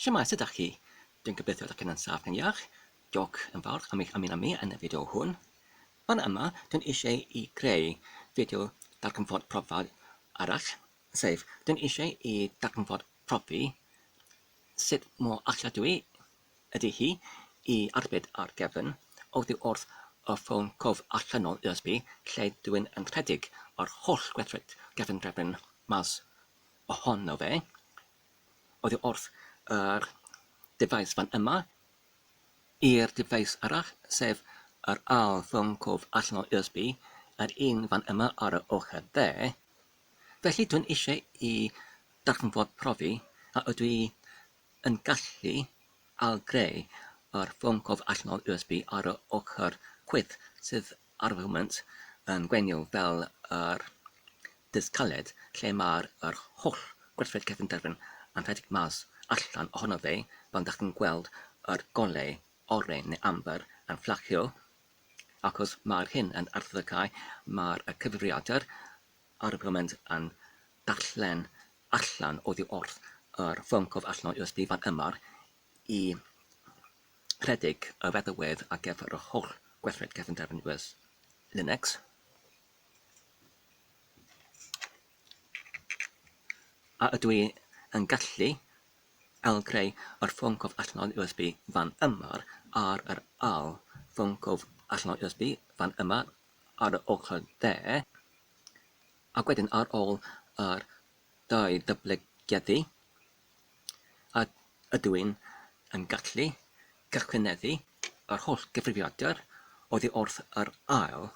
Shemai, sut ydych chi? Dwi'n gobeithio ydych chi'n yn saff yn iach. Diolch yn fawr am eich ymuno â mi yn y fideo hwn. Fan yma, dwi'n eisiau I greu fideo darganfod profiad arall, sef dwi'n eisiau I darganfod profi sut mor alladwy ydy hi I arbed ar gefn oddi wrth y ffôn cof allanol USB lle dwi'n yn rhedeg o'r holl gweithretgyfundrefn mas ohono fe. Oddi wrth yr device fan yma i'r device arall, sef yr arall ffôn cof allanol USB, yr un fan yma ar y ochr dde. Felly dwi'n eisiau I darganfod profi a ydw I yn gallu greu yr ffôn cof allanol USB ar y ochr chwith sydd ar y foment yn gwenio fel yr disg caled lle mae'r holl gweithretgyfundrefn yn rhedeg mas allan ohono fe fel ydych chi'n gweld yr golau oren neu amber yn fflachio achos mae'r hyn yn arddegau mae'r cyfrifiadur ar y foment yn darllen allan oddi wrth yr ffôn cof allanol USB fan yma I rhedeg y feddalwedd ar gyfer y holl gweithretgyfundrefn Linux. A ydw I yn gallu greu yr ffôn cof allanol USB fan yma ar yr arall ffôn cof allanol USB fan yma ar y ochr dde. Ac wedyn ar ôl yr deuplygieiddio a ydw i'n gallu cychwyneddu yr holl gyfrifiadur oddi wrth yr arall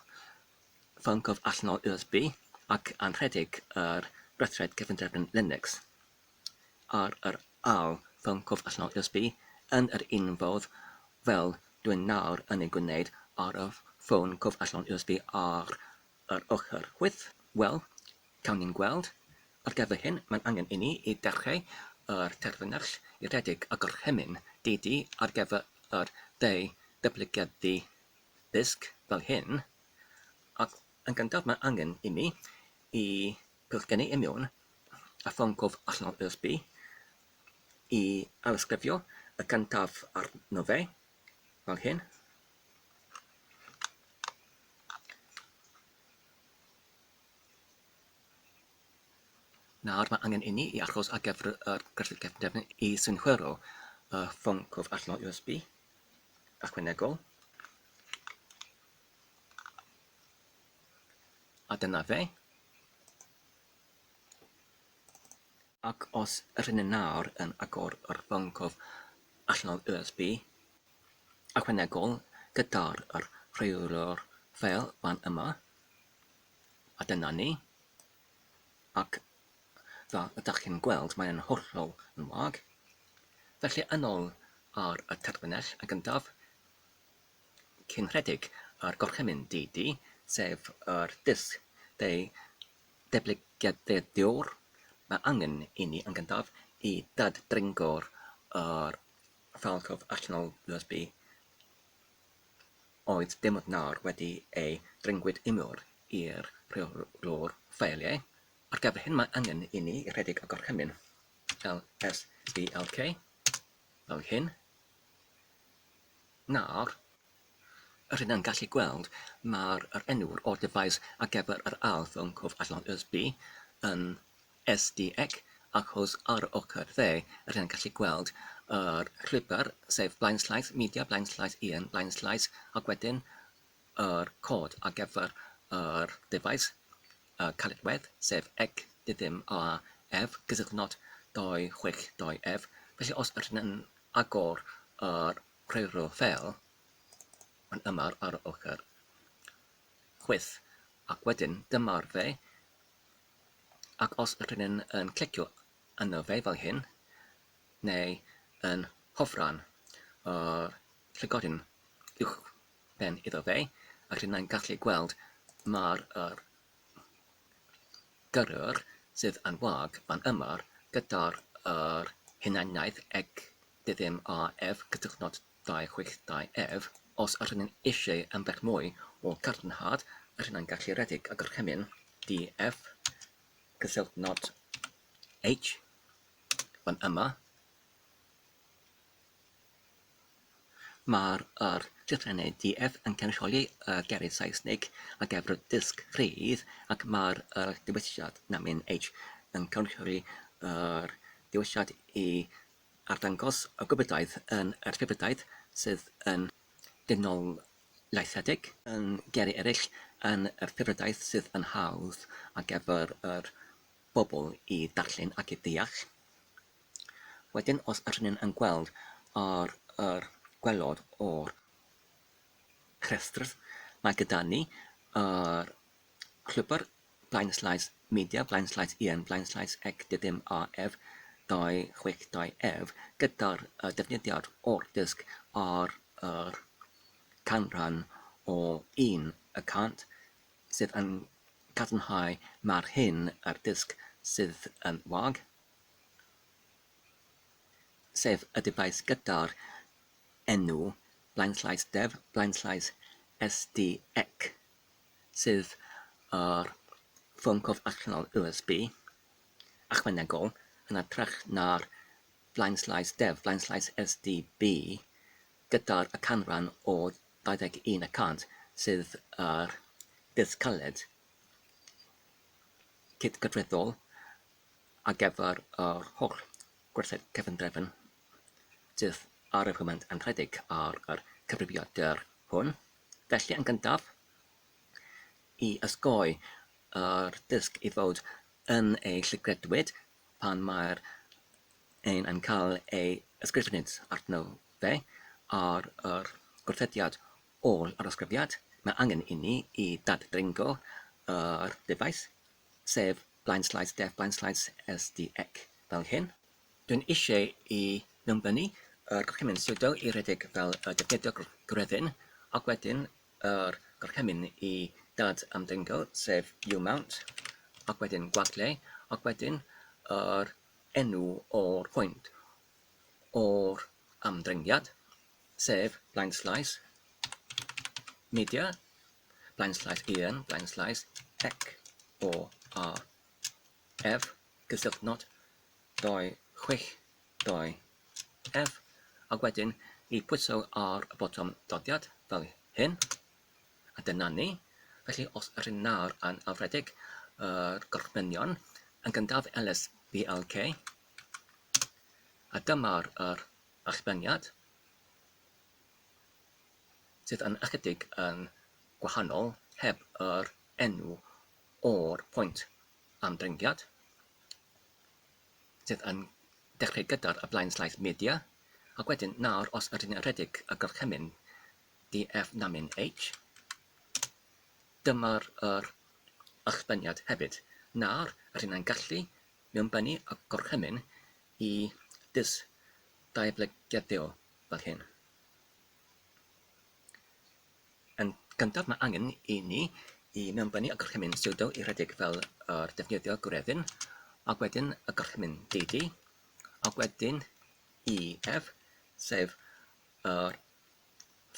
ffôn cof allanol USB ac yn rhedeg yr gweithretgyfundrefn Linux ar yr arall ffôn cof allanol USB yn yr un fodd fel dwi'n nawr yn ei gwneud ar y ffôn cof allanol USB ar yr ochr chwith. Wel, cawn ni'n gweld. Ar gyfer hyn, mae'n angen I ni I dechrau yr terfynach I rhedeg y gorchymyn DD ar gyfer yr deuplygieiddio disg fel hyn. Ac yn gyntaf mae angen I mi I pilgynnu I mewn y ffôn cof allanol USB I alysgrifio y gyntaf arno fe fel hyn. Nawr mae angen I ni I achos ar gyfer yr gweithretgyfundrefn I synchwiro y ffôn cof allanol USB ychwanegol. A dyna fe. Ac os rydyn yn nawr yn agor yr ffôn cof allanol USB ychwanegol gyda'r rheolwr ffeil fan yma. A dyna ni. Ac fel ydych chi'n gweld mae'n hollol yn wag. Felly yn ôl ar y terfynell yn gyntaf cyn rhedeg yr gorchymyn DD sef yr disg deuplygieiddio mae angen I ni yn gyntaf I daddringo'r ffôn cof allanol USB oedd dim ond nawr wedi ei dringwyd imwr i'r rheolwr ffeiliau. Ar gyfer hyn mae angen I ni I rhedeg y gorchymyn LSBLK fel hyn. Nawr, rydyn yn gallu gweld mae'r enw'r o'r device ar gyfer yr arall ffôn cof allanol USB yn disg achos ar y ochr dde rydyn yn gallu gweld yr llwybr sef blaenslaeth media, blaenslaeth 1, blaenslaeth ac wedyn yr cod ar gyfer yr device caledwedd sef gyda gysylltnod 262F. Felly os rydyn yn agor yr rheolwr ffeil yn yma ar y ochr chwith ac wedyn dyma'r fe ac os rydyn yn clicio yno fe fel hyn neu yn hofran llygodyn uwch ben iddo fe ac rydyn yn gallu gweld mae'r gyrrwr sydd yn wag fan yma gyda'r hunaniaeth gysylltnod 262F. Os rydyn eisiau ambell mwy o carnhad rydyn yn gallu rhedeg y gorchymyn DF gysylltnod H fan yma Mae'r llythrennau DF yn cynrychioli y geiriau Saesnig ar gyfer y disg rhydd ac mae'r diwylliad namin H yn cynrychioli yr diwylliad I arddangos y gwybodaeth yn yr ffurfidaeth sydd yn dynol-leithedig yn geiriau eraill yn yr ffurfidaeth sydd yn hawdd ar gyfer yr bobl I darllen ac I deall. Wedyn, os ydyn nhw'n yn gweld yr gwelod o'r rhestr, mae gyda ni yr llwybr media, ec dydym AF 262F gyda'r defnyddiad o'r disg ar yr canran o 1 y cant sydd yn cadarnhau mae'r hyn yr disg sydd yn wag, sef y defaes gyda'r enw /dev /sdec sydd yr ffôn cof allanol USB ychwanegol yn edrych na'r /dev /sdb gyda'r y canran o 21 y cant sydd yr disg caled cydgyfrifol ar gyfer yr holl gweithretgyfundrefn sydd ar y foment yn rhedeg ar yr cyfrifiadur hwn. Felly yn gyntaf, I ysgoi yr disg I fod yn ei llygredwyd pan mae'r ein yn cael ei ysgrifennu arno fe ar yr gwrthediad ôl yr ysgrifiad, mae angen I ni I dadringo yr defaes, sef /dev /sdec fel hyn. Dwi'n eisiau I mewnbynnu yr gorchymyn sudo I redeg fel y defnyddio gwreddyn ac wedyn yr gorchymyn I dad ymdringo sef umount ac wedyn gwagle ac wedyn yr enw o'r pwynt o'r ymdringiad sef /media /1 /ec o F gysylltnod 262 F ac wedyn I pwyso ar y botwm dodiad fel hyn a dyna ni. Felly os ydyn nawr yn alfredig yr gorchmynion yn gyntaf LSBLK a dyma'r achbyniad sydd yn ychydig yn gwahanol heb yr enw o'r pwynt ymdringiad sydd yn dechrau gyda'r y /media ac wedyn nawr os ydyn yn rhedeg y gorchymyn DF namin H dyma'r achbyniad hefyd. Nawr ydyn yn gallu mewnbynnu y gorchymyn I deuplygieiddio fel hyn. Yn gyntaf mae angen I ni I mewnbynnu y gorchymyn sudo I redeg fel yr defnyddio gwreddyn ac wedyn y gorchymyn dd ac wedyn EF sef yr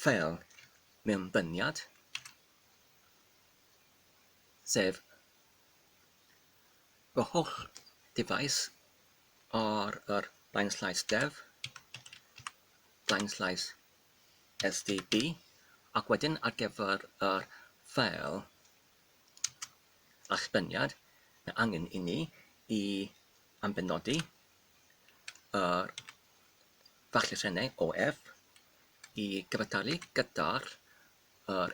ffeil mewnbyniad sef y holl defaes ar yr /dev /sdb ac wedyn ar gyfer yr ffeil achbyniad mae angen I ni I ymbenodi yr fallysiynau o F I gyfartalu gyda'r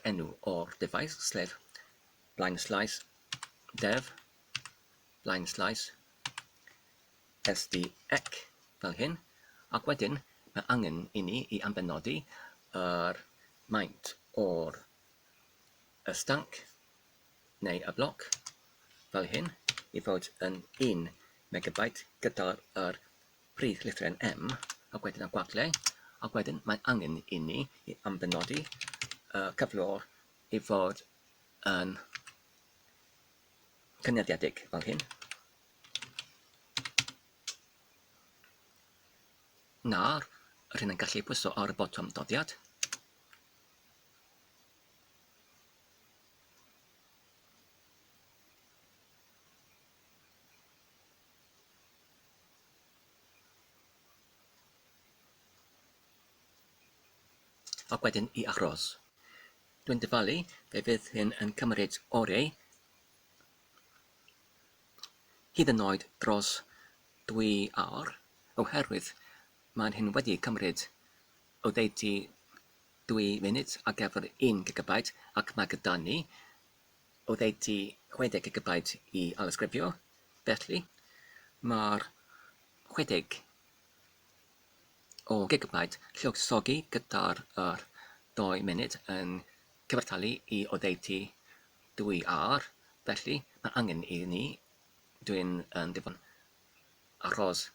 enw o'r defaes sef /dev /sdec fel hyn ac wedyn mae angen I ni I ymbenodi yr maint o'r stanc neu y bloc fel hyn I fod yn 1 megabyte gyda'r prif lythren M ac wedyn y gwagle ac wedyn mae angen I ni I ymbenodi cyflwr I fod yn cynnyddiedig fel hyn. Nawr rydyn yn gallu pwyso ar y botwm dodiad ac wedyn I aros. Dwi'n dyfalu fe fydd hyn yn cymryd orau hyd yn oed dros 2 awr, oherwydd mae'n hyn wedi cymryd oddeutu 2 munud ar gyfer 1 gigabyte ac mae gyda ni oddeutu 60 gigabyte I alysgrifio. Felly mae'r 60 o gigabyte lluosogi gyda'r 2 munud yn cyfartalu I oddeutu 2 awr. Felly mae angen I ni dwi'n difon aros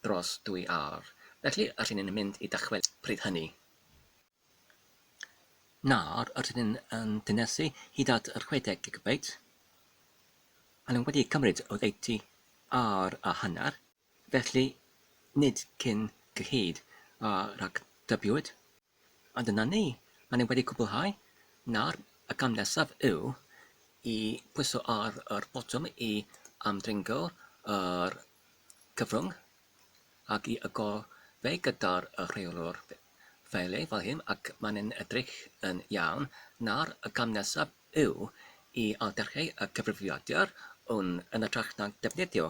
dros 2 awr. Felly rydyn ni'n mynd I dachwel pryd hynny. Nawr rydyn ni'n dynesu hyd at yr 60 gigabyte. Maen nhw wedi cymryd oddeutu awr a hanner. Felly nid cyn gyhyd rhag dybiwyd. A dyna ni. Maen nhw wedi cwblhau. Nawr y cam nesaf yw I pwyso ar yr botwm I amdringo yr cyfrwng ac I agor fe gyda'r rheolwr ffeilau fel hyn ac maen nhw'n edrych yn iawn. Nawr y cam nesaf yw I alderchau y cyfrifiadur yn ytrach na defnyddio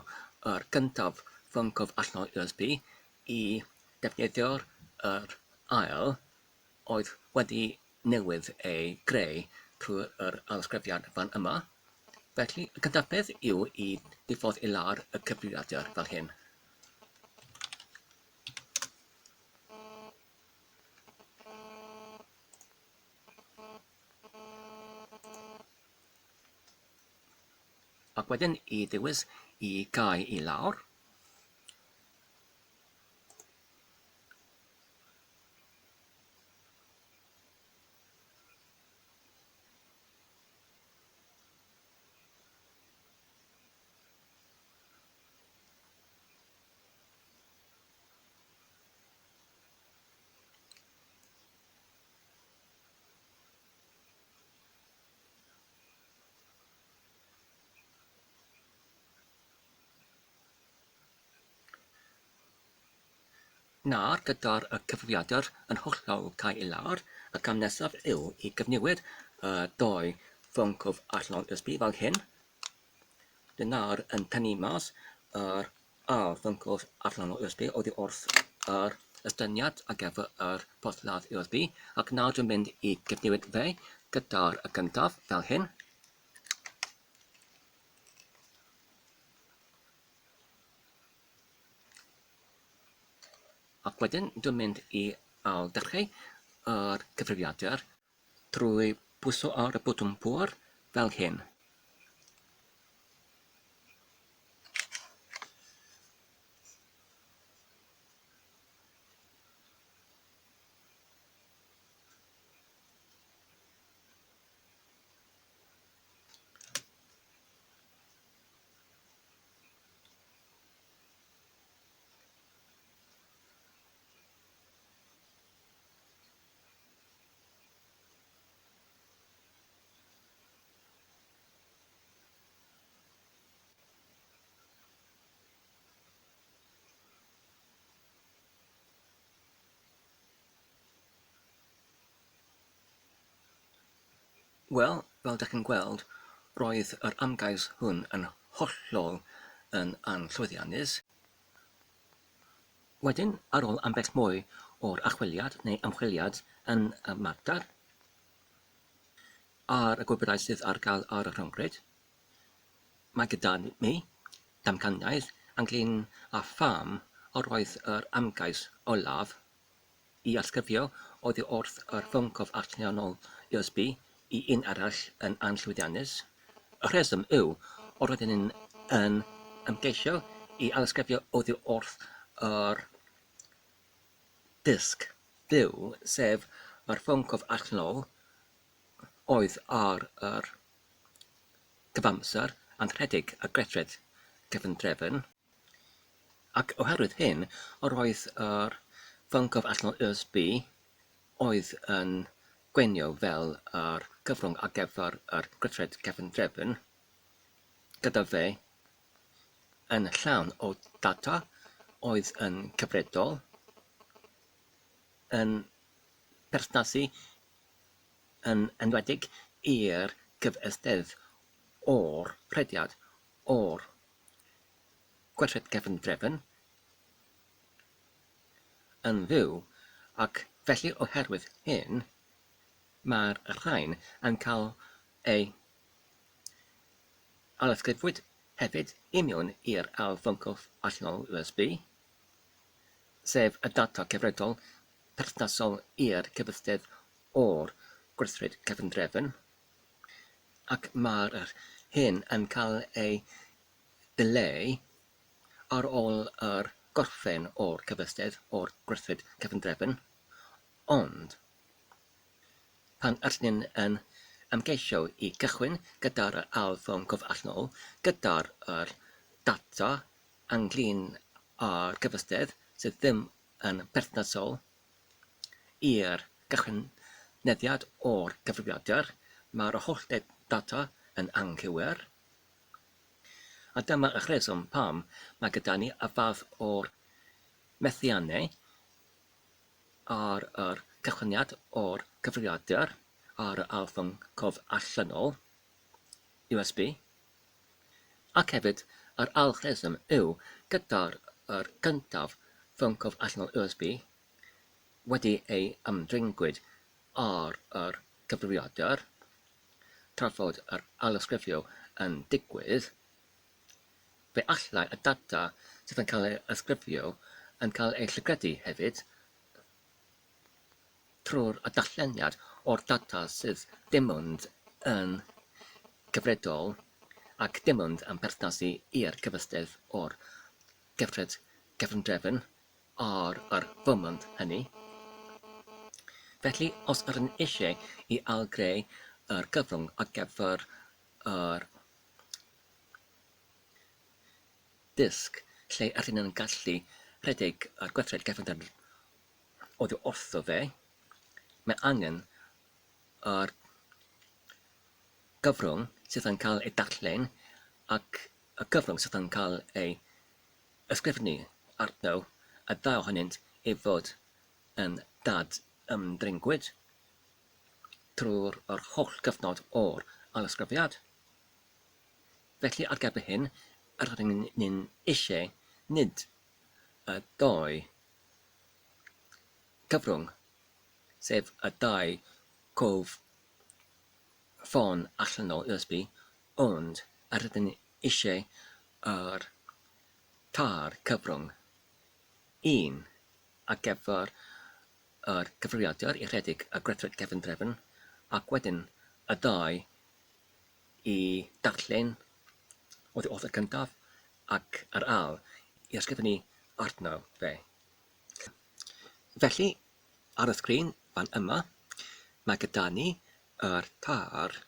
yr gyntaf ffyncof allanol USB I defnyddio'r ail oedd wedi newydd ei greu trwy'r alysgrifiad fan yma. Felly y cyntaf peth yw I diffodd I lawr y cyfrifiadur fel hyn. Ac wedyn I ddewis I gau I lawr. Nawr gyda'r cyfrifiadur yn hollol cael I lawr, y cam nesaf yw I gyfnewid y 2 ffyncof allanol USB fel hyn. Nawr yn tynnu mas yr ail ffyncof allanol USB oddi wrth yr estyniad ar gyfer yr porthladd USB ac nawr dwi'n mynd I gyfnewid fe gyda'r gyntaf fel hyn. Ac wedyn dwi'n mynd I alderchau yr cyfrifiadur trwy pwyso ar y botwm pŵr fel hyn. Wel, fel ydych chi'n gweld, roedd yr ymgais hwn yn hollol yn anllwyddiannus. Wedyn, ar ôl ambell mwy o'r achwiliad neu ymchwiliad yn y mater ar y gwybodau sydd ar gael ar y rhyngrwyd, mae gyda mi damcaniaeth ynglyn â pham oedd yr ymgais olaf I asgrifio oddi wrth yr ffyncof allanol USB I un arall yn anllwyddiannus. Y rheswm yw o'r rydyn ni'n ymgeisio I alysgrifio oddi wrth yr disg fyw, sef yr ffyncof allanol oedd ar yr cyfamser yn rhedeg y gweithretgyfundrefn. Ac oherwydd hyn, roedd yr ffyncof allanol USB oedd yn gwenio fel yr cyfrwng ar gyfer yr gweithretgyfundrefn gyda fe yn llawn o data oedd yn cyfredol yn perthnasu yn enwedig i'r gyfystydd o'r rhediad o'r gweithretgyfundrefn yn fyw, ac felly oherwydd hyn, mae'r rhain yn cael eu alysgrifwyd hefyd i mewn i'r arall fwncwf allanol USB, sef y data cyfredol perthnasol i'r cyfystydd o'r gweithretgyfundrefn, ac mae'r hyn yn cael ei dileu ar ôl yr gorffen o'r cyfystydd o'r gweithretgyfundrefn, ond pan ydyn yn ymgeisio i gychwyn gyda'r arall fwncwf allanol gyda'r data ynglyn â'r cyfystydd sydd ddim yn perthnasol i'r gychwynneddiad o'r gyfrifiadur, mae'r holl data yn anghywir. A dyma y rheswm pam mae gyda ni y fath o'r methiannau ar yr cychwyniad o'r gyfrifiadur ar y arall fwncwf allanol USB, ac hefyd yr ail rheswm yw gyda'r gyntaf fwncwf allanol USB wedi ei ymdringwyd ar yr gyfrifiadur, tra fod yr alysgrifio yn digwydd, fe allai y data sydd yn cael ei ysgrifio yn cael ei llygredu hefyd trwy'r darlleniad o'r data sydd dim ond yn gyfredol ac dim ond yn perthnasu i'r cyfystydd o'r gyfrifiadur ar yr foment hynny. Felly, os ydyn eisiau i ailgreu yr gyfrwng ar gyfer yr disg lle ydyn yn gallu rhedeg yr gweithretgyfundrefn oddi wrtho fe, mae angen yr gyfrwng sydd yn cael ei darllen ac y gyfrwng sydd yn cael ei ysgrifennu arno, y ddau ohonynt i fod yn ymdringwyd trwy'r holl gyfnod o'r alysgrifiad. Felly ar gyfer hyn, rydyn ni'n eisiau nid y dau gyfrwng, sef y dau cof ffôn allanol USB, ond rydyn ni eisiau yr tar cyfrwng un ar gyfer yr gyfrifiadur i rhedeg y gweithretgyfundrefn, ac wedyn y dau i darllen oddi wrth y cyntaf ac yr arall i ysgrifennu arno fe. Felly, ar y sgrin fan yma, mae gyda ni yr tar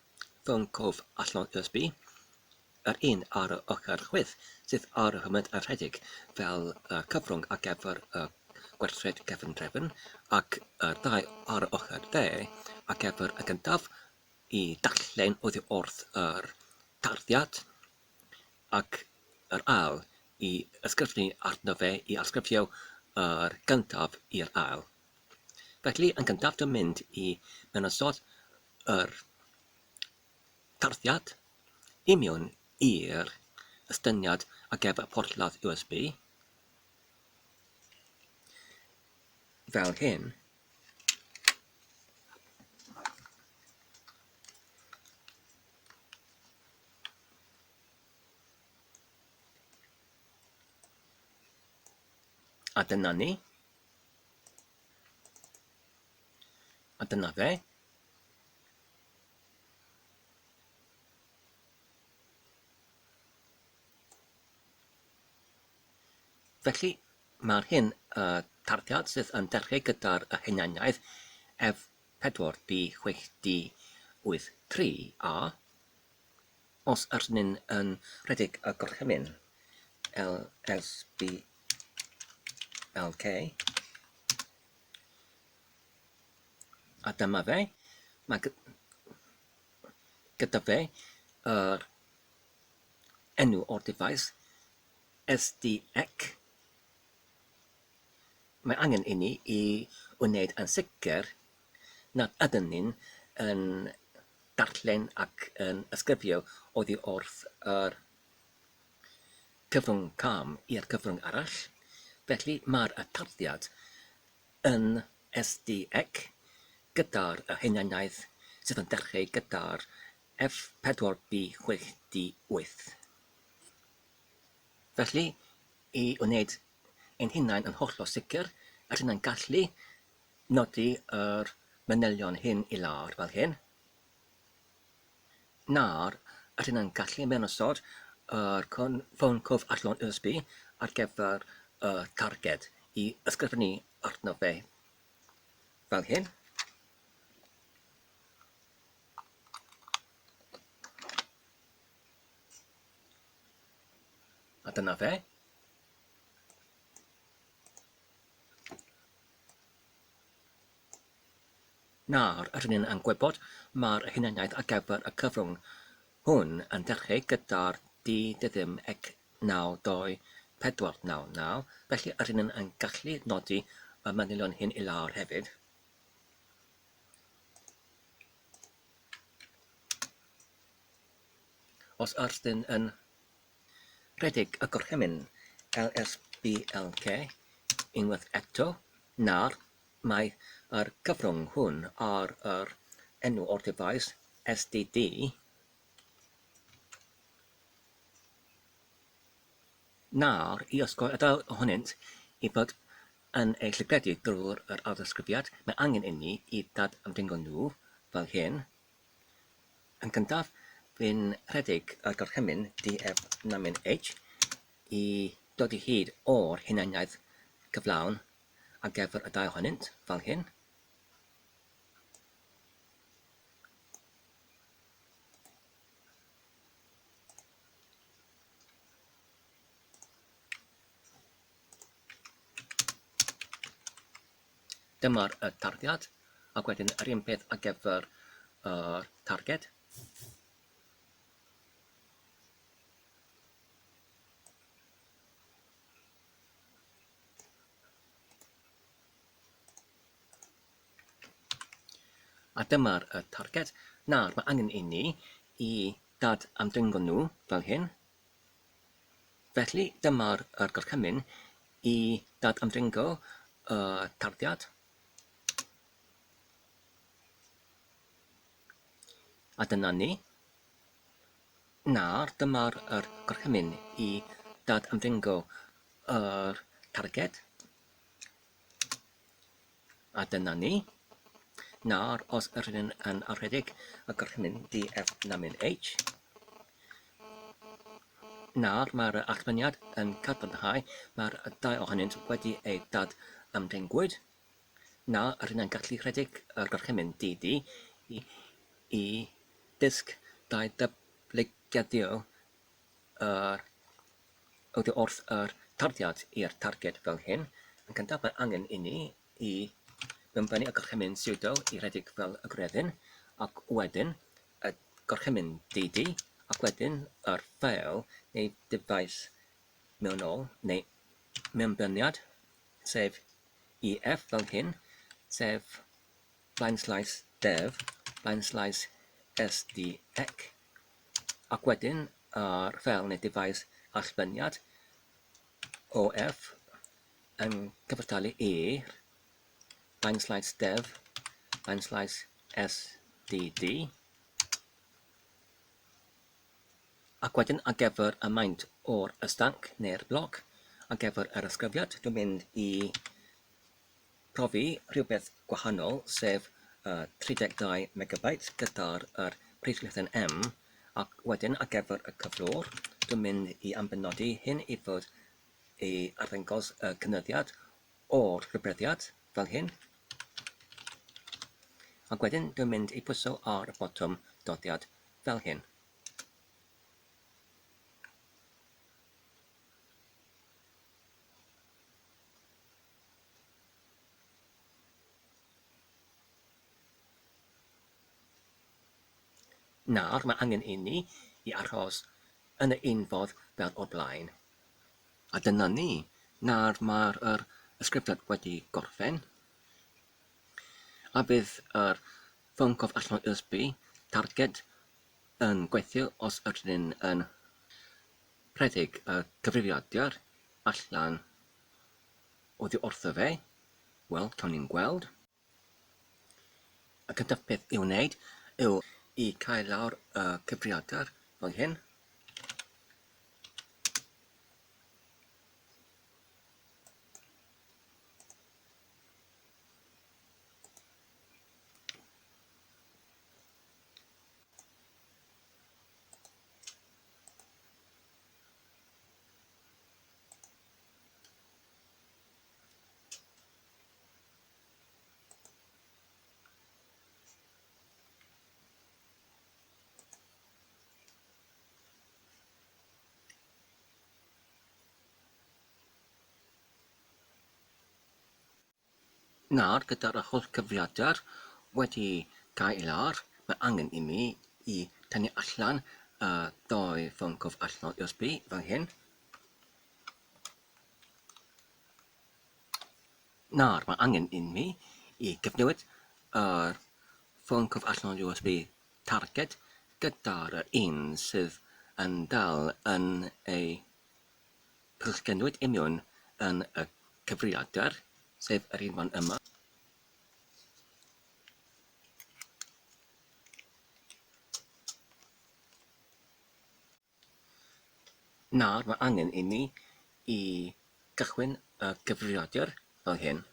fwncwf allanol USB, yr un ar y ochr chwith sydd ar y hymed a rhedeg fel cyfrwng ar gyfer y gweithretgyfundrefn, ac yr ddau ar y ochr dde ar gyfer y gyntaf i darllen oddi wrth yr tarddiad, ac yr arall i ysgrifennu arno fe i ysgrifio yr gyntaf i'r arall. Felly, yn gyntaf dwi'n mynd i mewnysod yr tarddiad i mewn i'r ystyniad ar gyfer porthladd USB fel hyn. A dyna ni. A dyna fe. Felly, mae'r hyn tarddiad sydd yn dechrau gyda'r hunaniaeth F4B6D83A. Os ydyn ni'n yn rhedeg y gorchymyn LSB LK, a dyma fe, mae gyda fe yr enw o'r device SDX. Mae angen i ni i wneud yn sicr nad ydyn ni'n yn darllen ac yn ysgrifio oddi wrth yr cyfrwng cam i'r cyfrwng arall. Felly mae'r tarddiad yn disg gyda'r hunaniaeth sydd yn dechrau gyda'r F4B6D8. Felly, i wneud ein hunain yn hollol sicr, rydyn ni'n gallu nodi yr manylion hyn i lawr fel hyn. Na'r rydyn ni'n gallu mewnwsod yr ffôn cwf allanol USB ar gyfer y targed i ysgrifennu arno fe fel hyn. A dyna fe. Nawr, rydyn ni'n gwybod mae'r hunaniaeth ar gyfer y cyfrwng hwn yn dechrau gyda'r D924999, felly rydyn ni'n gallu nodi y manylion hyn i lawr hefyd. Os rydyn yn rhedeg y gorchymyn LSBLK unwaith eto, na'r mae yr cyfrwng hwn ar yr enw o'r device SDD nawr i osgoi y dau ohonynt i fod yn ei llygredu drwy'r ardysgrifiad, mae angen i ni i ddamdringo nhw fel hyn. Yn gyntaf, fi'n rhedeg y gorchymyn DF9H i dod i hyd o'r hunaniaeth cyflawn ar gyfer y dau ohonynt fel hyn. Dyma'r tarddiad, ac wedyn yr un peth ar gyfer y targed. A dyma'r targed. Nawr, mae angen i ni i ddamdringo nhw fel hyn. Felly, dyma'r gorchymyn i ddamdringo y tarddiad. A dyna ni. Nawr, dyma'r gorchymyn i ddamdringo yr targed. A dyna ni. Nawr, os rydyn yn rhedeg y gorchymyn DF9H, nawr mae'r allfyniad yn cadarnhau mae'r dau ohonynt wedi ei ddamdringwyd. Nawr, rydyn yn gallu rhedeg y gorchymyn DD i disg deuplygieiddio oddi wrth yr tarddiad i'r targed fel hyn. Yn gyntaf, mae angen i ni i mewnbynnu y gorchymyn sudo i rhedeg fel y gwreddyn, ac wedyn y gorchymyn DD, ac wedyn yr ffeil neu device mewnol neu mewnbyniad, sef EF fel hyn, sef /dev/sdec, ac wedyn yr ffeil neu device allfyniad OF yn cyfartalu /dev/sdd, ac wedyn ar gyfer y maint o'r ysthanc neu'r bloc ar gyfer yr ysgrifiad, dwi'n mynd i profi rhywbeth gwahanol, sef 32 MB gyda'r prydlithen M, ac wedyn ar gyfer y cyflwr, dwi'n mynd i ambenodi hyn i fod i arddangos y cynyddiad o'r rhybreddiad fel hyn. Ac wedyn dwi'n mynd i pwyso ar y botwm doddiad fel hyn. Nawr, mae angen i ni i aros yn y un fodd fel o'r blaen. A dyna ni. Nawr mae'r ysgrifiad wedi gorffen. A bydd yr ffôn cof allanol USB targed yn gweithio os ydyn yn rhedeg y cyfrifiadur allan oddi wrtho fe. Wel, cawn ni'n gweld. Y cyntaf peth i'w wneud yw i cael lawr y cyfrifiadur fel hyn. Nawr, gyda'r holl cyfrifiadur wedi cael ei lawr, mae angen i mi i tynnu allan y doi ffôn cof allanol USB fel hyn. Nawr, mae angen i mi i gyfnewid yr ffôn cof allanol USB targed gyda'r un sydd yn dal yn ei pylchgynwyd imiwn yn y cyfrifiadur, sef yr un fan yma. Nawr mae angen i ni i gychwyn y cyfrifiadur fel hyn.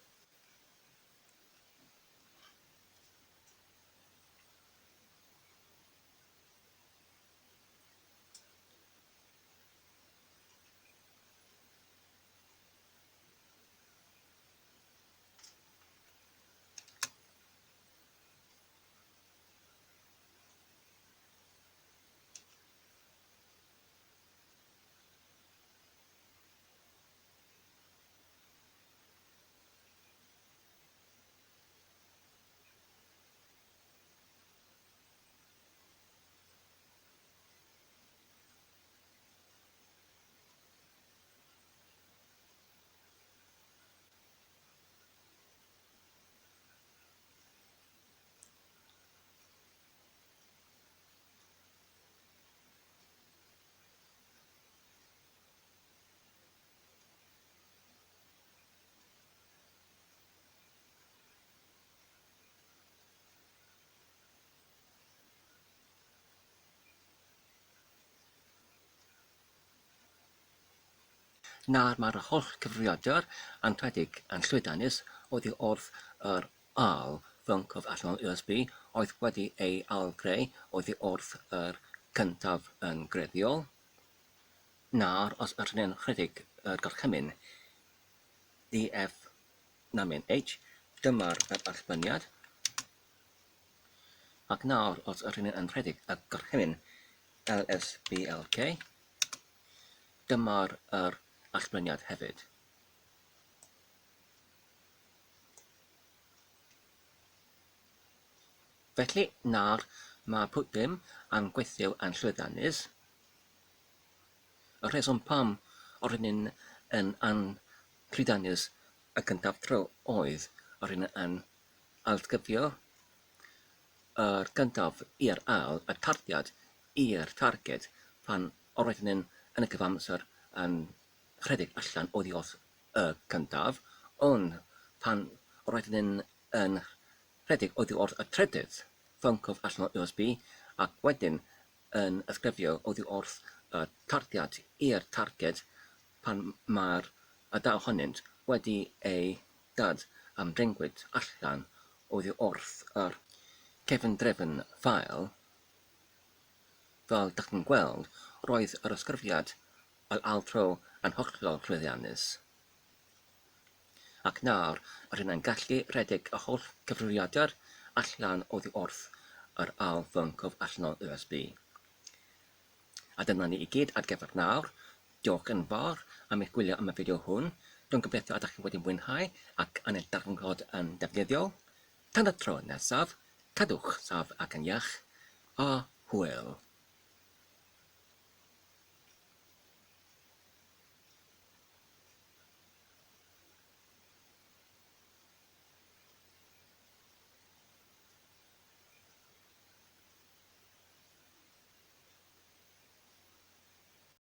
Nawr mae'r holl cyfrifiadur yn rhedeg yn llwyddiannus oddi wrth yr arall ffôn cof allanol USB oedd wedi ei ail-greu oddi wrth yr cyntaf yn greiddiol. Nawr, os ydyn yn rhedeg yr gorchymyn DF9H, dyma'r allbaniad. Ac nawr, os ydyn yn rhedeg y gorchymyn LSBLK, dyma'r allbaniad hefyd. Felly nawr mae pob dim yn gweithio yn llwyddiannus. Y rheswm pam rydyn yn llwyddiannus y cyntaf tro oedd rydyn yn altgyfio yr gyntaf i'r ail, y tardiad i'r targed pan rydyn yn y cyfamser yn rhedeg allan oddi wrth y cyntaf, ond pan rydyn yn rhedeg oddi wrth y trydydd ffôn cof allanol USB ac wedyn yn ysgrifio oddi wrth y tardiad i'r targed pan mae'r dau ohonynt wedi ei dad ymddengwyd allan oddi wrth yr cefngrefn ffail. Fel dach chi'n gweld, roedd yr ysgrifiad yr ail tro yn hollol llwyddiannus. Ac nawr, rydyn yn gallu rhedeg y holl cyfrifiadur allan oddi wrth yr ail ffôn cof allanol USB. A dyna ni i gyd ar gyfer nawr. Diolch yn fawr am eich gwylio am y fideo hwn. Dwi'n gobeithio ydych chi wedi mwynhau ac yn y darganfod yn defnyddiol. Tan y tro nesaf, cadwch saf ac yn iach, a hwyl.